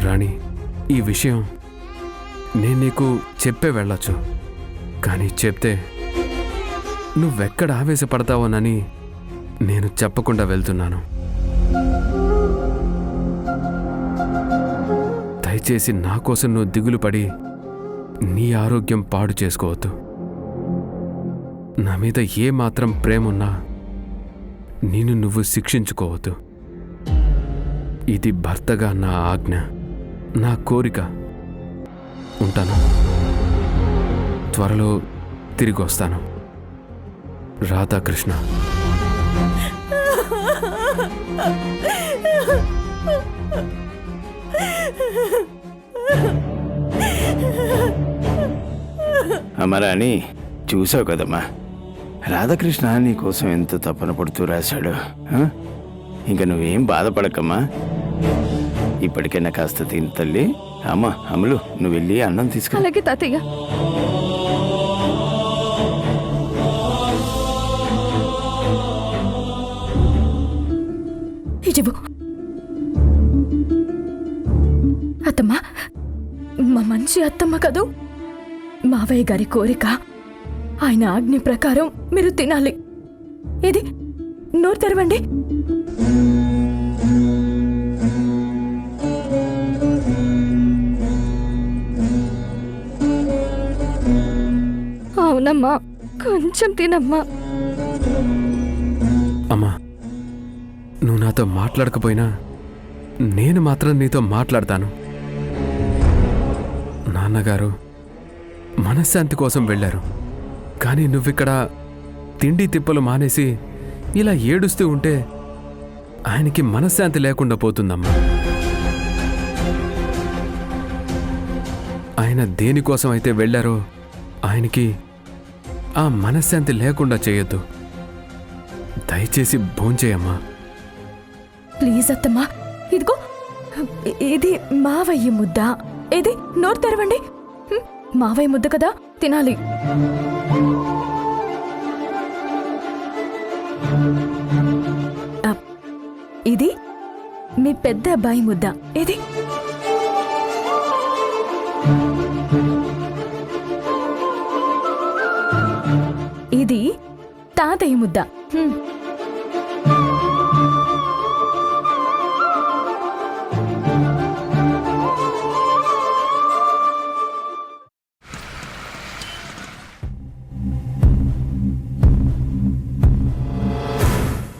రాణి, ఈ విషయం నేను నీకు చెప్పే వెళ్ళొచ్చు, కానీ చెప్తే నువ్వెక్కడ ఆవేశపడతావోనని నేను చెప్పకుండా వెళ్తున్నాను. దయచేసి నా కోసం నువ్వు దిగులు పడి నీ ఆరోగ్యం పాడు చేసుకోవద్దు. నా మీద ఏ మాత్రం ప్రేమున్నా నిన్ను నువ్వు శిక్షించుకోవద్దు. ఇది భర్తగా నా ఆజ్ఞ, నా కోరిక. ఉంటాను. త్వరలో తిరిగి వస్తాను. రాధాకృష్ణ. అమరాని చూసావు కదమ్మా, రాధాకృష్ణ నీ కోసం ఎంత తపన పడుతూ రాశాడు. ఇంకా నువ్వేం బాధపడకమ్మా. ఇప్పటికైనా కాస్త తిని తల్లి. అమ్మా అమలు, నువ్వు వెళ్ళి అన్నం తీసుకు. అలాగే తాతయ్య. అత్తమ్మ, మా మంచి అత్తమ్మ కదూ. మావయ్య గారి కోరిక, ఆయన ఆజ్ఞ ప్రకారం మీరు తినాలి. ఇది నోరు తెరవండి. అవునమ్మా, కొంచెం తినమ్మా. అమ్మా, నువ్వు నాతో మాట్లాడకపోయినా నేను మాత్రం నీతో మాట్లాడతాను. నాన్నగారు మనశ్శాంతి కోసం వెళ్ళారు, కానీ నువ్విక్కడ తిండి తిప్పలు మానేసి ఇలా ఏడుస్తూ ఉంటే ఆయనకి మనశ్శాంతి లేకుండా పోతుందమ్మా. ఆయన దేనికోసం అయితే వెళ్ళారో ఆయనకి ఆ మనశ్శాంతి లేకుండా చేయొద్దు. దయచేసి భోంచేయమ్మా. ప్లీజ్ అత్తమ్మా, ఇదిగో ఇది మావయ్య ముద్ద. ఇది నోరు తెరవండి. మావయ్య ముద్ద కదా, తినాలి. ఇది మీ పెద్ద అబ్బాయి ముద్ద. ఇది ఇది తాతయ్య ముద్ద.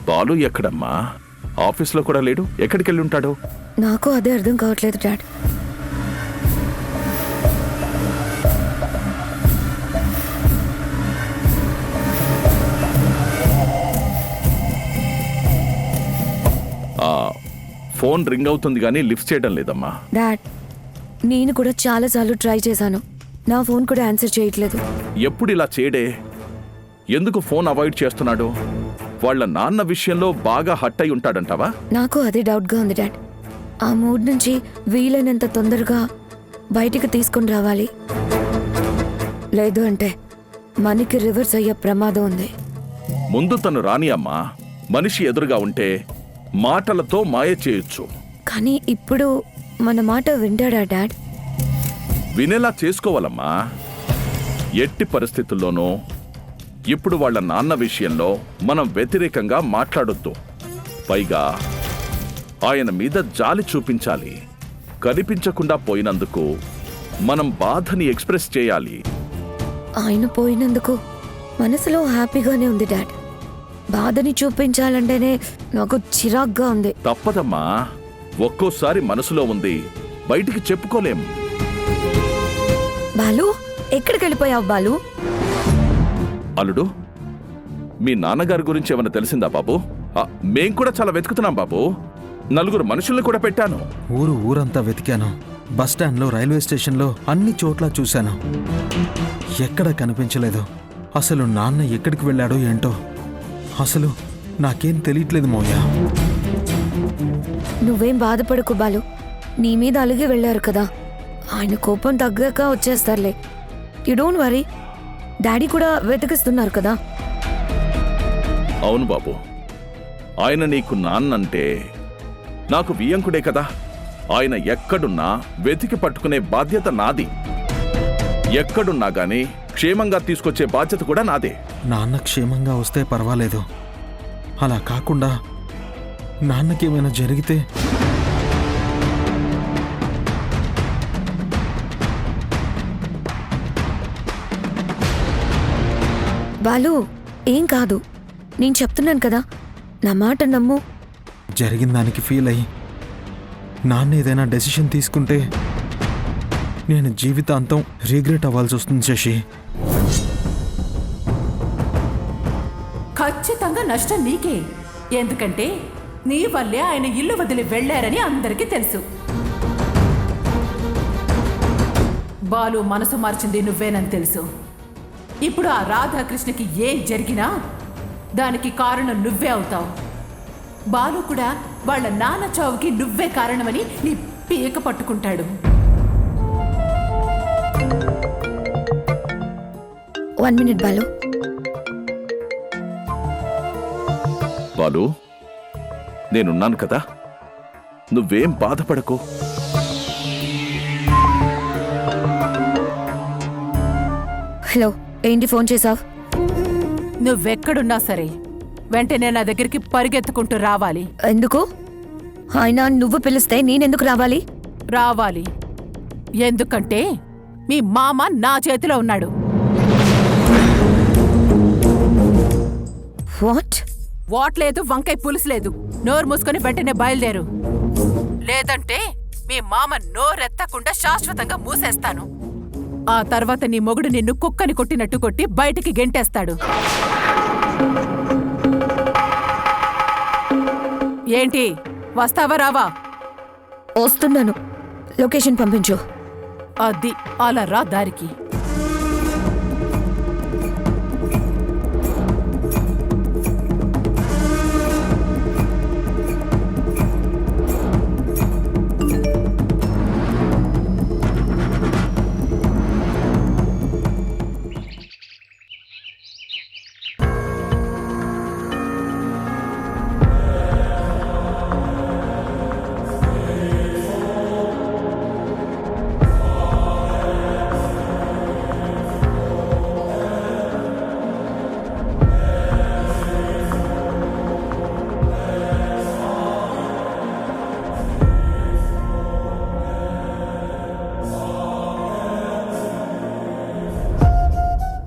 బాలు ఎక్కడమ్మా? ఆఫీస్లో కూడా లేడు. ఎక్కడికి వెళ్ళి ఉంటాడు? నాకు అదే అర్థం కావట్లేదు డాడ్. ఫోన్ రింగ్ అవుతుంది కానీ లిఫ్ట్ చేయడం లేదమ్మా. డాడ్, నేను కూడా చాలాసార్లు ట్రై చేశాను. నా ఫోన్ కూడా ఆన్సర్ చేయట్లేదు. ఎప్పుడు ఇలా చేయడే? ఎందుకు ఫోన్ అవాయిడ్ చేస్తున్నాడు? వాళ్ళ నాన్న విషయంలో బాగా హట్ అయి ఉంటాడంటావా? నాకు అదే డౌట్గా ఉంది డాడ్. ఆ మూడ్ నుంచి వీలైనంత తొందరగా బయటికి తీసుకొని రావాలి. లేదు అంటే మనకి రివర్స్ అయ్యే ప్రమాదం ఉంది. ముందు తను రాని అమ్మా. మనిషి ఎదురుగా ఉంటే మాటలతో మాయ చేయొచ్చు. కానీ ఇప్పుడు మన మాట వింటాడా డాడ్? వినేలా చేసుకోవాలమ్మా. ఎట్టి పరిస్థితుల్లోనూ ఇప్పుడు వాళ్ళ నాన్న విషయంలో మనం వ్యతిరేకంగా మాట్లాడొద్దు. పైగా ఆయన మీద జాలి చూపించాలి. కనిపించకుండా పోయినందుకు మనం బాధని ఎక్స్ప్రెస్ చేయాలి. ఆయన పోయినందుకు మనసులో హ్యాపీగానే ఉంది డాడ్. బాధని చూపించాలంటేనే నాకు చిరాగ్గా ఉంది. తప్పదమ్మా. ఒక్కోసారి మనసులో ఉంది, బయటికి చెప్పుకోలేం. బాలు, ఎక్కడికి వెళ్ళిపోయావు బాలు? అల్లుడు, మీ నాన్నగారి గురించి ఏమైనా తెలిసిందా బాబు? మేం కూడా చాలా వెతుకుతున్నాం బాబు. 4 మనుషుల్ని కూడా పెట్టాను. ఊరంతా వెతికాను. బస్టాండ్లో, రైల్వే స్టేషన్లో అన్ని చోట్ల చూశాను. ఎక్కడ కనిపించలేదు. అసలు నాన్న ఎక్కడికి వెళ్ళాడో ఏంటో అసలు నాకేం తెలియట్లేదు మోయ. నువ్వేం బాధపడకు బాలు. నీ మీద అలిగి వెళ్ళారు కదా, ఆయన కోపం తగ్గాక వచ్చేస్తారులే. You don't worry. డాడీ కూడా వెతికిస్తున్నారు కదా. అవును బాబు, ఆయన నీకు నాన్నంటే నాకు వియ్యంకుడే కదా. ఆయన ఎక్కడున్నా వెతికి పట్టుకునే బాధ్యత నాది. ఎక్కడున్నా గానీ క్షేమంగా తీసుకొచ్చే బాధ్యత కూడా నాదే. నాన్న క్షేమంగా వస్తే పర్వాలేదు, అలా కాకుండా నాన్నకేమైనా జరిగితే బాలు, ఏం కాదు, నేను చెప్తున్నాను కదా, నా మాట నమ్ము. జరిగిన దానికి ఫీల్ అయ్యి నాన్న ఏదైనా డెసిషన్ తీసుకుంటే నేను జీవితాంతం రిగ్రెట్ అవ్వాల్సి వస్తుంది శశి. ఖచ్చితంగా నష్టం నీకే. ఎందుకంటే నీ వల్లే ఆయన ఇల్లు వదిలి వెళ్లారని అందరికీ తెలుసు. బాలు మనసు మార్చింది నువ్వేనని తెలుసు. ఇప్పుడు ఆ రాధాకృష్ణకి ఏం జరిగినా దానికి కారణం నువ్వే అవుతావు. బాలు కూడా వాళ్ళ నాన్న చావుకి నువ్వే కారణమని నీ పీక పట్టుకుంటాడు. One minute Balu. బాలు, నేనున్నాను కదా, నువ్వేం బాధపడకు. హలో, ఏంటి ఫోన్ చేసావు? నువ్వెక్కడున్నా సరే వెంటనే నా దగ్గరికి పరిగెత్తుకుంటూ రావాలి. ఎందుకు? ఆయన నువ్వు పిలిస్తే నేనెందుకు రావాలి? రావాలి ఎందుకంటే మీ మామ నా చేతిలో ఉన్నాడు. వాట్ లేదు, వంకాయ పులుసు లేదు. నోరు మూసుకొని వెంటనే బయలుదేరు, లేదంటే మీ మామ నోరెత్తకుండా శాశ్వతంగా మూసేస్తాను. ఆ తర్వాత నీ మొగుడు నిన్ను కుక్కని కొట్టినట్టు కొట్టి బయటికి గెంటేస్తాడు. ఏంటి, వస్తావా రావా? వస్తున్నాను, లొకేషన్ పంపించు. అది అలా రా దారికి.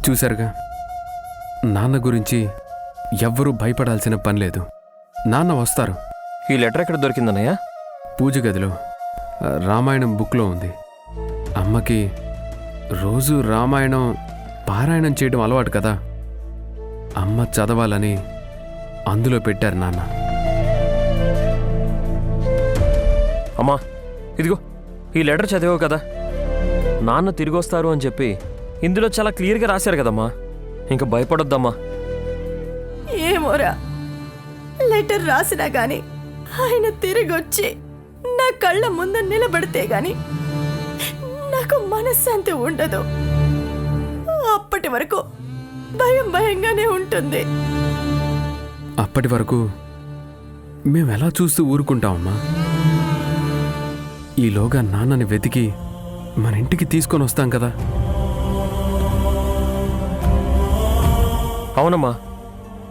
చూశారుగా, నాన్న గురించి ఎవ్వరూ భయపడాల్సిన పని లేదు. నాన్న వస్తారు. ఈ లెటర్ ఎక్కడ దొరికిందన్నయ్య? పూజ గదిలో రామాయణం బుక్లో ఉంది. అమ్మకి రోజు రామాయణం పారాయణం చేయడం అలవాటు కదా, అమ్మ చదవాలని అందులో పెట్టారు నాన్న. అమ్మా, ఇదిగో ఈ లెటర్ చదివావు కదా, నాన్న తిరిగి వస్తారు అని చెప్పి ఇందులో చాలా క్లియర్గా రాశారు కదమ్మా, ఇంకా భయపడొద్దమ్మా. ఏమోరా, లెటర్ రాసినా గాని ఆయన తిరిగొచ్చి నా కళ్ళ ముందు నిలబడితే గాని నాకు మనశ్శాంతి ఉండదు. అప్పటి వరకు భయం భయంగానే ఉంటుంది. అప్పటి వరకు మేమెలా చూస్తూ ఊరుకుంటామమ్మా? ఈలోగా నాన్నని వెతికి మన ఇంటికి తీసుకొని వస్తాం కదా. అవునమ్మా,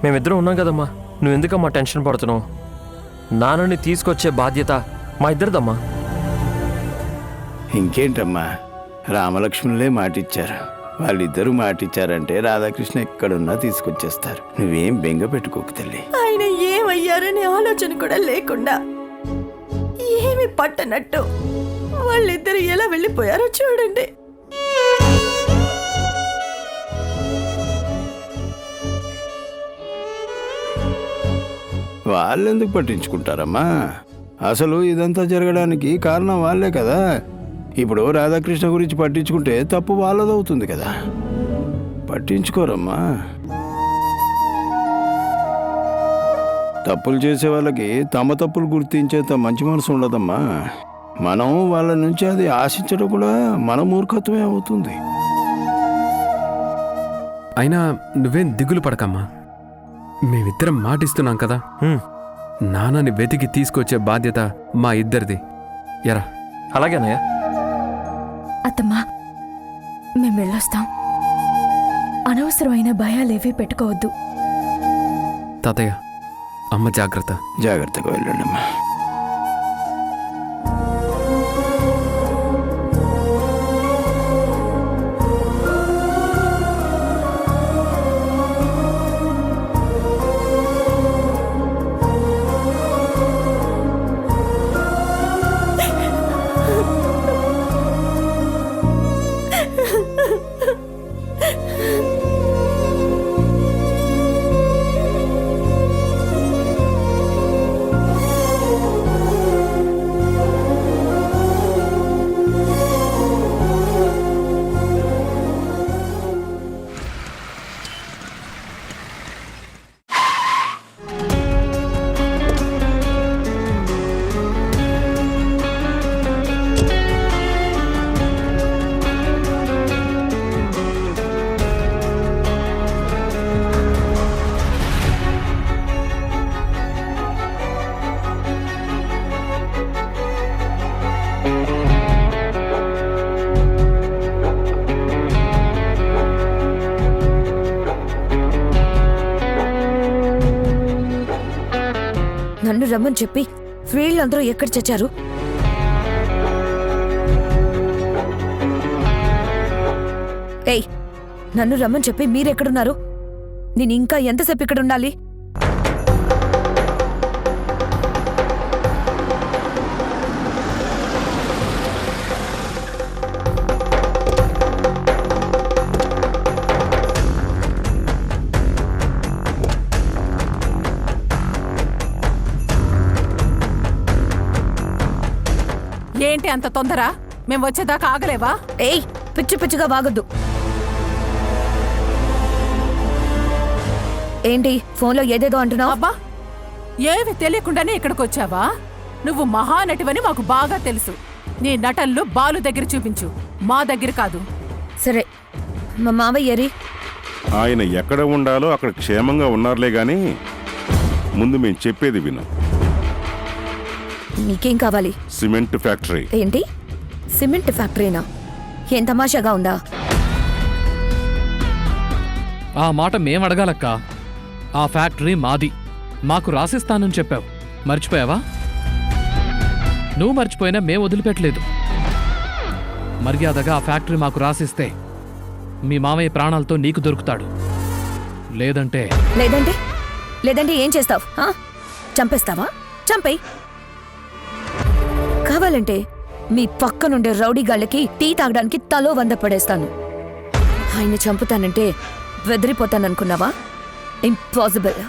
మేమిద్దరం ఉన్నాం కదమ్మా, నువ్వెందుకమ్మా టెన్షన్ పడుతున్నావు? నాన్నని తీసుకొచ్చే బాధ్యత మా ఇద్దరిదమ్మా. ఇంకేంటమ్మా, రామలక్ష్మణులే మాటిచ్చారు. వాళ్ళిద్దరూ మాటిచ్చారంటే రాధాకృష్ణ ఎక్కడున్నా తీసుకొచ్చేస్తారు. నువ్వేం బెంగ పెట్టుకోకు తల్లి. ఆయన ఏమయ్యారనే ఆలోచన కూడా లేకుండా ఏమి పట్టనట్టు వాళ్ళిద్దరు ఎలా వెళ్ళిపోయారో చూడండి. వాళ్ళెందుకు పట్టించుకుంటారమ్మా? అసలు ఇదంతా జరగడానికి కారణం వాళ్ళే కదా. ఇప్పుడు రాధాకృష్ణ గురించి పట్టించుకుంటే తప్పు వాళ్ళదవుతుంది కదా. పట్టించుకోరమ్మా. తప్పులు చేసే వాళ్ళకి తమ తప్పులు గుర్తించేంత మంచి మనసు ఉండదమ్మా. మనం వాళ్ళ నుంచి అది ఆశించడం కూడా మన మూర్ఖత్వమే అవుతుంది. అయినా నువ్వేం దిగులు పడకమ్మా, మేమిద్దరం మాటిస్తున్నాం కదా. నాన్నని వెతికి తీసుకొచ్చే బాధ్యత మా ఇద్దరిది. ఎరా అలాగే అన్నయ్య. అత్తమ్మా, మేము వెళ్ళొస్తాం. అనవసరమైన భయాలేవీ పెట్టుకోవద్దు. తాతయ్య, అమ్మ జాగ్రత్త. జాగ్రత్తగా వెళ్ళండమ్మా. నన్ను రమ్మని చెప్పి వీళ్ళందరూ ఎక్కడ చచ్చారు? ఏయ్, నన్ను రమ్మని చెప్పి మీరెక్కడున్నారు? నేను ఇంకా ఎంతసేపు ఇక్కడ ఉండాలి? ఏంటి అంత తొందర? మేము వచ్చేదాకా ఆగలేవా? ఏయ్, పిచ్చి పిచ్చిగా వాగొద్దు. ఏంటి ఫోన్లో ఏదేదో అంటున్నావు? అబ్బా, ఏవి తెలియకుండానే ఇక్కడికి వచ్చావా? నువ్వు మహానటివని మాకు బాగా తెలుసు. నీ నటనలు బాలు దగ్గర చూపించు, మా దగ్గర కాదు. సరే, మా మావయ్య ఏరి? ఆయన ఎక్కడ ఉండాలో అక్కడ క్షేమంగా ఉన్నారులే గాని ముందు మేము చెప్పేది విను. మీకేం కావాలి? Cement factory. ఏంటి, సిమెంట్ ఫ్యాక్టరీనా? ఏం తమాషాగా ఉందా? ఆ మాట మేం అడగాలక్క. ఆ ఫ్యాక్టరీ మాది, మాకు రాసిస్తానని చెప్పావు. మర్చిపోయావా? నువ్వు మర్చిపోయినా మేం వదిలిపెట్టలేదు. మర్యాదగా ఆ ఫ్యాక్టరీ మాకు రాసిస్తే మీ మామయ్య ప్రాణాలతో నీకు దొరుకుతాడు. లేదంటే లేదంటే లేదంటే ఏం చేస్తావు? చంపేస్తావా? చంపేయ్. కావాలంటే మీ పక్కనుండే రౌడీగాళ్ళకి టీ తాగడానికి తలో 100 పడేస్తాను. ఆయన చంపుతానంటే బెదిరిపోతాననుకున్నావా? ఇంపాసిబుల్.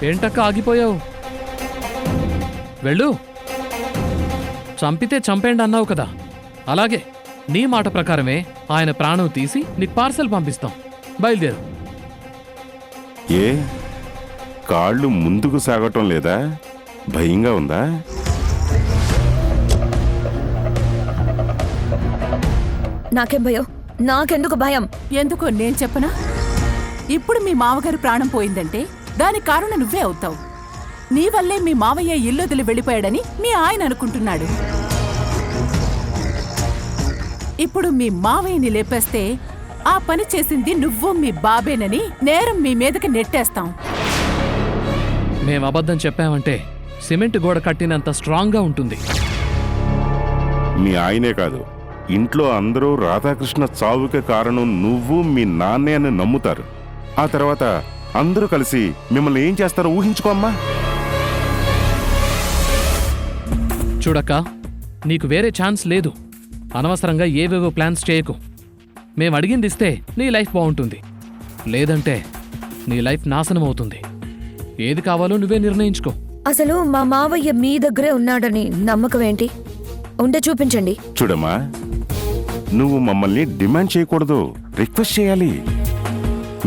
ఏంటక్క ఆగిపోయావు? వెళ్ళు. చంపితే చంపేండి అన్నావు కదా, అలాగే నీ మాట ప్రకారమే ఆయన ప్రాణం తీసి నీకు పార్సల్ పంపిస్తాం. బయలుదేరు. ఏ కాళ్ళు ముందుకు సాగటం లేదా? భయంగా ఉందా? నాకేం భయం? నాకెందుకు భయం? ఎందుకో నేను చెప్పనా? ఇప్పుడు మీ మామగారి ప్రాణం పోయిందంటే దానికి కారణం నువ్వే అవుతావు. నీ వల్లే మీ మావయ్య ఇల్లొదిలి వెళ్ళిపోయాడని మీ ఆయన అనుకుంటున్నాడు. ఇప్పుడు మీ మావయ్యని లేపేస్తే ఆ పని చేసింది నువ్వు మీ బాబేనని నేరం మీ మీదకి నెట్టేస్తాం. మేం అబద్ధం చెప్పామంటే సిమెంట్ గోడ కట్టినంత స్ట్రాంగ్గా ఉంటుంది. మీ ఆయనే కాదు, ఇంట్లో అందరూ రాధాకృష్ణ చావుకి కారణం నువ్వు మీ నాన్నే అని నమ్ముతారు. ఆ తర్వాత అందరూ కలిసి మిమ్మల్ని ఏం చేస్తారో ఊహించుకోమ్మా. చూడక్క, నీకు వేరే ఛాన్స్ లేదు. అనవసరంగా ఏవేవో ప్లాన్స్ చేయకు. మేం అడిగిందిస్తే నీ లైఫ్ బాగుంటుంది, లేదంటే నీ లైఫ్ నాశనం అవుతుంది. ఏది కావాలో నువ్వే నిర్ణయించుకో. అసలు మా మావయ్య మీ దగ్గరే ఉన్నాడని నమ్మకం ఏంటి? ఉంటే చూపించండి. చూడమ్మా, నువ్వు మమ్మల్ని డిమాండ్ చేయకూడదు, రిక్వెస్ట్ చేయాలి.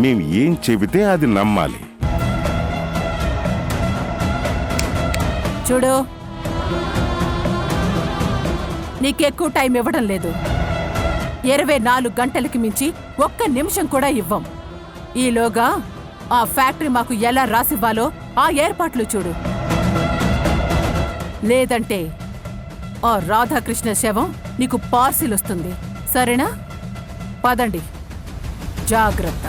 మేం ఏం చెబితే అది నమ్మాలి. చూడు, నీకెక్కువ టైం ఇవ్వడం లేదు. 24 గంటలకి మించి ఒక్క నిమిషం కూడా ఇవ్వం. ఈలోగా ఆ ఫ్యాక్టరీ మాకు ఎలా రాసివ్వాలో ఆ ఏర్పాట్లు చూడు. లేదంటే ఆ రాధాకృష్ణ శవం నీకు పార్సిల్ వస్తుంది. సరేనా? పదండి, జాగ్రత్త.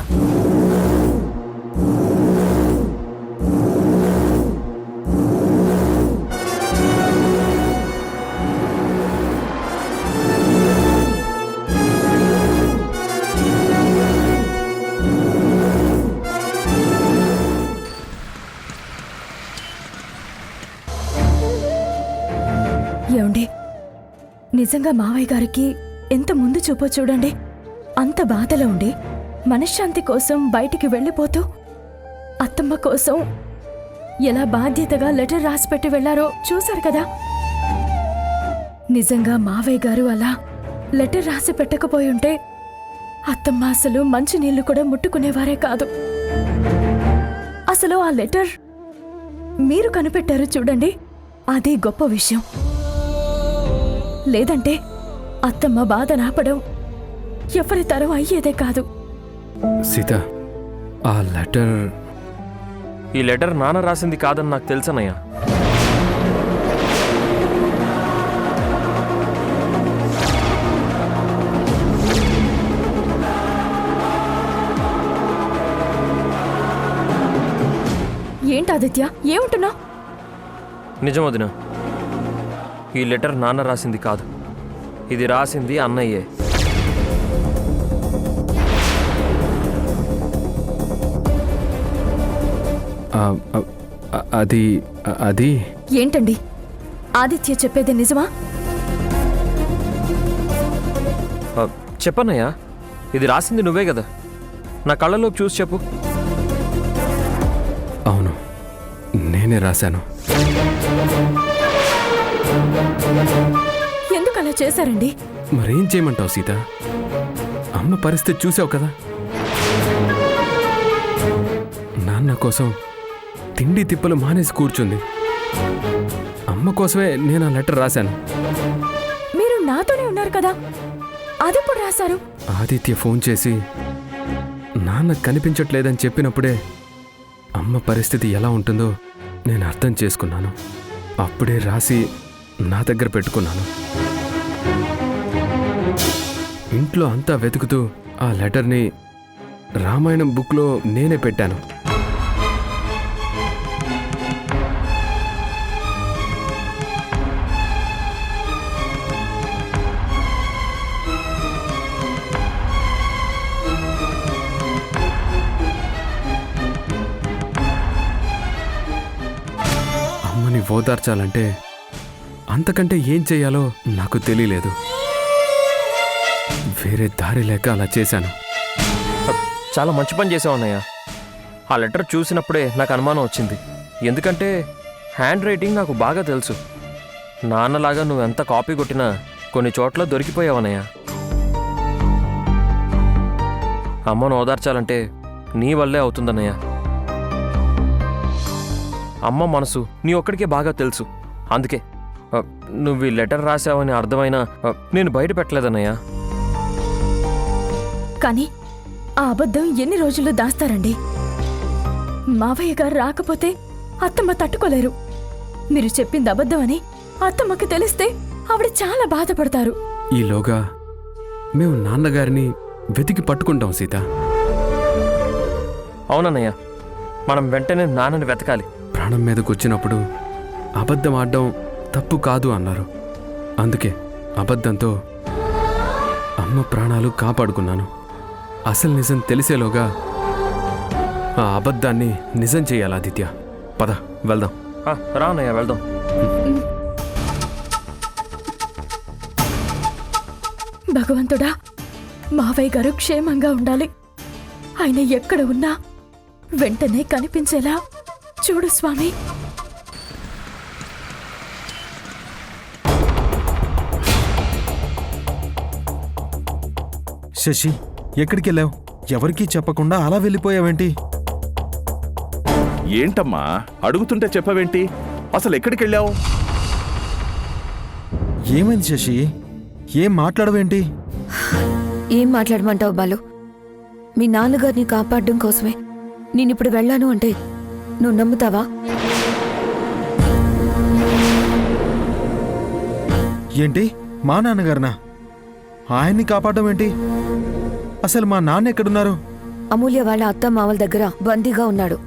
ఏమండి, నిజంగా మావయ్య గారికి ఎంత ముందు చూపో చూడండి. అంత బాధలో ఉండి మనశ్శాంతి కోసం బయటికి వెళ్ళిపోతూ అత్తమ్మ కోసం ఎలా బాధ్యతగా లెటర్ రాసిపెట్టి వెళ్లారో చూశారు కదా. నిజంగా మావయ్య గారు అలా లెటర్ రాసి పెట్టకపోయి ఉంటే అత్తమ్మ అసలు మంచినీళ్లు కూడా ముట్టుకునేవారే కాదు. అసలు ఆ లెటర్ మీరు కనిపెట్టారు చూడండి, అదే గొప్ప విషయం. లేదంటే అత్తమ్మ బాధ నాపడం ఎవరి తరం అయ్యేదే కాదు. సీత, ఆ లెటర్ ఈ లెటర్ నాన్న రాసింది కాదని నాకు తెలుసనయ్యా. ఏంటాదిత్య, ఏముంటున్నావు? నిజం వదినా, ఈ లెటర్ నాన్న రాసింది కాదు. ఇది రాసింది అన్నయ్యే. అది ఏంటండి, ఆదిత్య చెప్పేది నిజమా? చెప్పన్నయ్యా, ఇది రాసింది నువ్వే కదా. నా కళ్ళలోకి చూసి చెప్పు. అవును, నేనే రాశాను. ఎందుకు అలా చేశారండి? మరేం చేయమంటావు సీత? అమ్మ పరిస్థితి చూసావు కదా. నాన్న కోసం తిండి తిప్పలు మానేసి కూర్చుంది. అమ్మ కోసమే నేను ఆ లెటర్ రాశాను. మీరు నాతోనే ఉన్నారు కదా, అదెప్పుడు రాశారు? ఆదిత్య ఫోన్ చేసి నాన్న కనిపించట్లేదని చెప్పినప్పుడే అమ్మ పరిస్థితి ఎలా ఉంటుందో నేను అర్థం చేసుకున్నాను. అప్పుడే రాసి నా దగ్గర పెట్టుకున్నాను. ఇంట్లో అంతా వెతుకుతూ ఆ లెటర్ని రామాయణం బుక్లో నేనే పెట్టాను. అమ్మని ఓదార్చాలంటే అంతకంటే ఏం చేయాలో నాకు తెలియలేదు. వేరే దారి లేక అలా చేశాను. చాలా మంచి పని చేసావు అన్నయ్య. ఆ లెటర్ చూసినప్పుడే నాకు అనుమానం వచ్చింది. ఎందుకంటే హ్యాండ్ రైటింగ్ నాకు బాగా తెలుసు. నాన్నలాగా నువ్వు ఎంత కాపీ కొట్టినా కొన్ని చోట్ల దొరికిపోయావన్నయ్య. అమ్మను ఓదార్చాలంటే నీ వల్లే అవుతుందన్నయ్య. అమ్మ మనసు నీ ఒక్కడికే బాగా తెలుసు. అందుకే నువ్వు ఈ లెటర్ రాసావని అర్థమైనా నేను బయట పెట్టలేదన్నయ్య. కానీ ఆ అబద్ధం ఎన్ని రోజులు దాస్తారండి? మావయ్య గారు రాకపోతే అత్తమ్మ తట్టుకోలేరు. మీరు చెప్పింది అబద్ధం అని అత్తమ్మకి తెలిస్తే ఆవిడ చాలా బాధపడతారు. ఈలోగా మేము నాన్నగారిని వెతికి పట్టుకుంటాం సీత. అవునన్నయ్య, మనం వెంటనే నాన్నని వెతకాలి. ప్రాణం మీదకు వచ్చినప్పుడు అబద్ధం ఆడడం తప్పు కాదు అన్నారు. అందుకే అబద్ధంతో అమ్మ ప్రాణాలు కాపాడుకున్నాను. అసలు నిజం తెలిసేలోగా ఆ అబద్ధాన్ని నిజం చేయాలి. ఆదిత్య, పద వెళ్దాం. రా అన్నయ్య, వెళ్దాం. భగవంతుడా, మావయ్య గారు క్షేమంగా ఉండాలి. ఆయన ఎక్కడ ఉన్నా వెంటనే కనిపించేలా చూడు స్వామి. శశి, ఎక్కడికి వెళ్ళావు? ఎవరికీ చెప్పకుండా అలా వెళ్ళిపోయావేంటి? ఏంటమ్మా అడుగుతుంటే చెప్పవేంటి? అసలు ఎక్కడికి వెళ్ళావు? ఏమైంది శశి? ఏం మాట్లాడవేంటి? ఏం మాట్లాడమంటావు బాలు? మీ నాన్నగారిని కాపాడడం కోసమే నేనిప్పుడు వెళ్ళాను అంటే నువ్వు నమ్ముతావా? ఏంటి మా నాన్నగారినా? ఆయన్ని కాపాడడం ఏంటి? అసలు మా నాన్న ఎక్కడున్నారు? అమూల్య వాళ్ళ అత్త మావల దగ్గర బందీగా ఉన్నాడు.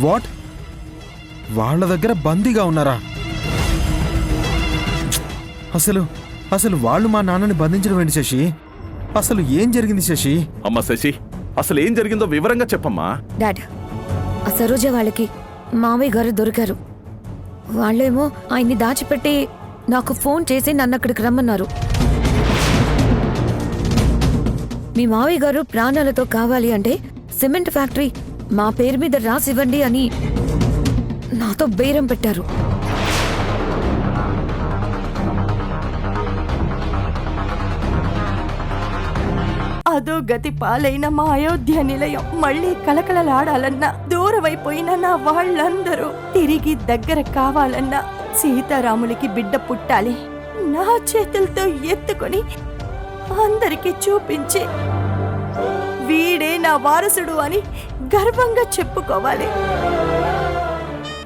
వాట్? వాళ్ళ దగ్గర బందీగా ఉన్నారా? అసలు వాళ్ళు మా నాన్నని బంధించడం ఏంటి శశి? అసలు ఏం జరిగింది శశి? అమ్మా శశి, అసలు ఏం జరిగిందో వివరంగా చెప్పమ్మా. డాడ్, ఆ సరోజ వాళ్ళకి మావయ్య గారు దొరికారు. వాళ్ళేమో ఆయన్ని దాచిపెట్టి నాకు ఫోన్ చేసి నన్ను అక్కడికి రమ్మన్నారు. మీ మావయ్య గారు ప్రాణాలతో కావాలి అంటే సిమెంట్ ఫ్యాక్టరీ మా పేరు మీద రాసివ్వండి అని నాతో బేరం పెట్టారు. అదో గతి పాలైన మా అయోధ్య నిలయం మళ్ళీ కలకలలాడాలన్నా, దూరమైపోయిన నా వాళ్ళందరూ తిరిగి దగ్గర కావాలన్నా సీతారాములకి బిడ్డ పుట్టాలి. నా చేతులతో ఎత్తుకొని అందరికీ చూపించి వీడే నా వారసుడు అని గర్వంగా చెప్పుకోవాలి.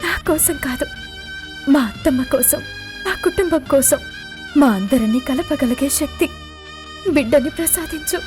నా కోసం కాదు, మా అత్తమ్మ కోసం, మా కుటుంబం కోసం, మా అందరినీ కలపగలిగే శక్తి బిడ్డని ప్రసాదించు.